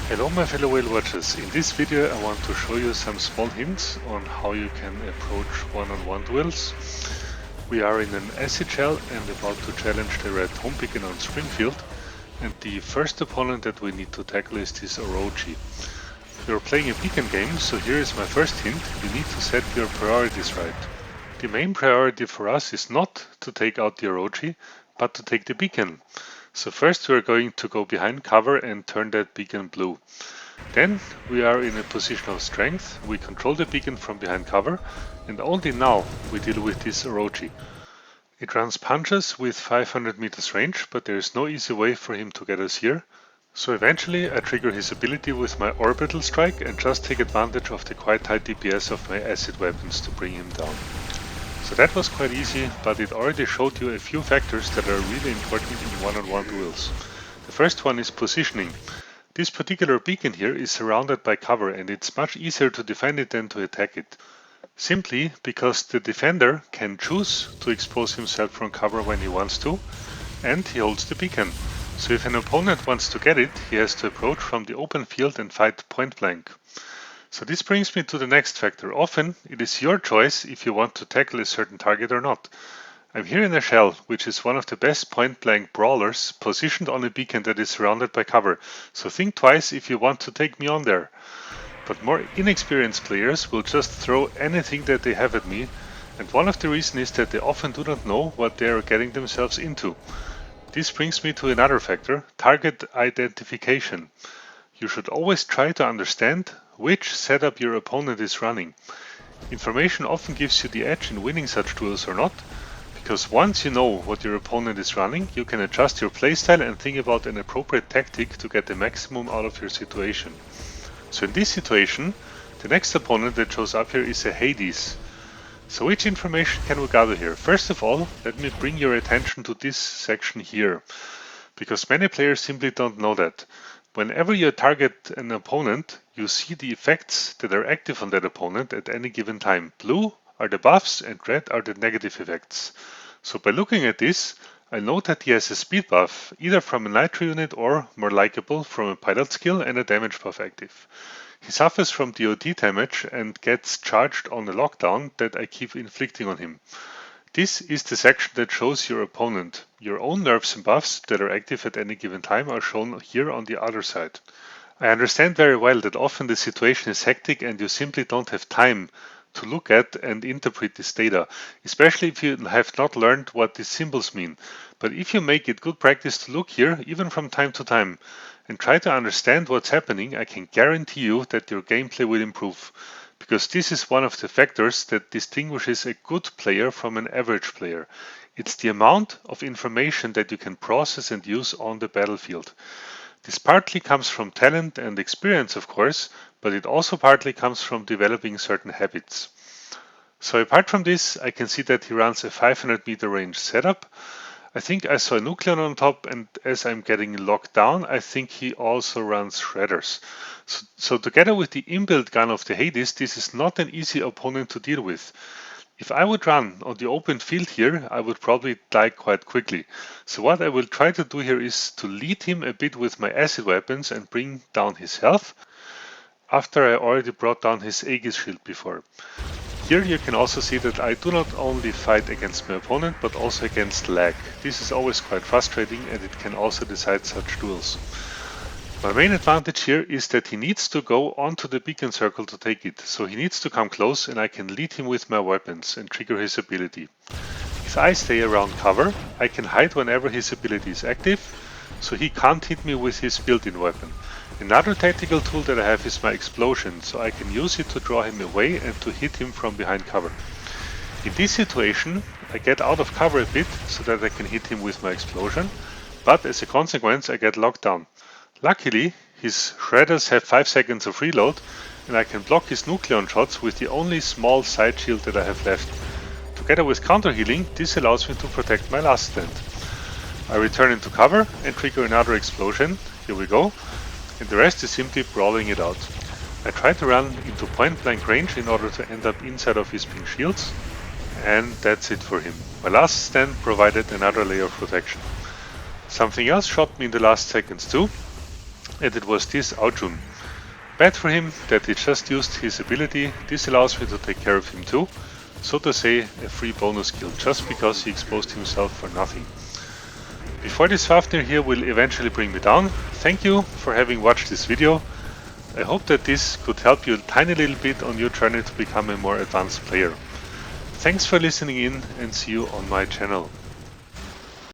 Hello my fellow whale watchers, in this video I want to show you some small hints on how you can approach one-on-one duels. We are in an acid shell and about to challenge the red home beacon on Springfield, and the first opponent that we need to tackle is this Orochi. You're playing a beacon game, so here is my first hint: you need to set your priorities right. The main priority for us is not to take out the Orochi, but to take the beacon. So first we are going to go behind cover and turn that beacon blue. Then we are in a position of strength, we control the beacon from behind cover, and only now we deal with this Orochi. It runs punches with 500 meters range, but there is no easy way for him to get us here. So eventually I trigger his ability with my orbital strike and just take advantage of the quite high DPS of my acid weapons to bring him down. So that was quite easy, but it already showed you a few factors that are really important in one-on-one duels. The first one is positioning. This particular beacon here is surrounded by cover and it's much easier to defend it than to attack it. Simply because the defender can choose to expose himself from cover when he wants to, and he holds the beacon. So if an opponent wants to get it, he has to approach from the open field and fight point blank. So this brings me to the next factor. Often it is your choice if you want to tackle a certain target or not. I'm here in a shell, which is one of the best point-blank brawlers, positioned on a beacon that is surrounded by cover, so think twice if you want to take me on there. But more inexperienced players will just throw anything that they have at me, and one of the reasons is that they often do not know what they are getting themselves into. This brings me to another factor: target identification. You should always try to understand which setup your opponent is running. Information often gives you the edge in winning such duels or not, because once you know what your opponent is running, you can adjust your playstyle and think about an appropriate tactic to get the maximum out of your situation. So in this situation, the next opponent that shows up here is a Hades. So which information can we gather here? First of all, let me bring your attention to this section here, because many players simply don't know that. Whenever you target an opponent, you see the effects that are active on that opponent at any given time. Blue are the buffs and red are the negative effects. So by looking at this, I know that he has a speed buff, either from a nitro unit or, more likable, from a pilot skill, and a damage buff active. He suffers from DOD damage and gets charged on a lockdown that I keep inflicting on him. This is the section that shows your opponent. Your own nerfs and buffs that are active at any given time are shown here on the other side. I understand very well that often the situation is hectic and you simply don't have time to look at and interpret this data, especially if you have not learned what these symbols mean. But if you make it good practice to look here, even from time to time, and try to understand what's happening, I can guarantee you that your gameplay will improve. Because this is one of the factors that distinguishes a good player from an average player. It's the amount of information that you can process and use on the battlefield. This partly comes from talent and experience, of course, but it also partly comes from developing certain habits. So apart from this, I can see that he runs a 500 meter range setup. I think I saw a Nucleon on top, and as I'm getting locked down, I think he also runs shredders. So together with the inbuilt gun of the Hades, this is not an easy opponent to deal with. If I would run on the open field here, I would probably die quite quickly. So what I will try to do here is to lead him a bit with my acid weapons and bring down his health, after I already brought down his Aegis shield before. Here you can also see that I do not only fight against my opponent, but also against lag. This is always quite frustrating and it can also decide such duels. My main advantage here is that he needs to go onto the beacon circle to take it, so he needs to come close and I can lead him with my weapons and trigger his ability. If I stay around cover, I can hide whenever his ability is active, so he can't hit me with his built-in weapon. Another tactical tool that I have is my explosion, so I can use it to draw him away and to hit him from behind cover. In this situation, I get out of cover a bit so that I can hit him with my explosion, but as a consequence I get locked down. Luckily, his shredders have 5 seconds of reload and I can block his Nucleon shots with the only small side shield that I have left. Together with counter healing, this allows me to protect my last stand. I return into cover and trigger another explosion. Here we go. And the rest is simply brawling it out. I try to run into point blank range in order to end up inside of his pink shields, and that's it for him. My last stand provided another layer of protection. Something else shot me in the last seconds too. and it was this Aojun. Bad for him that he just used his ability. This allows me to take care of him too. So to say, a free bonus kill just because he exposed himself for nothing. Before this Fafnir here will eventually bring me down, thank you for having watched this video. I hope that this could help you a tiny little bit on your journey to become a more advanced player. Thanks for listening in and see you on my channel.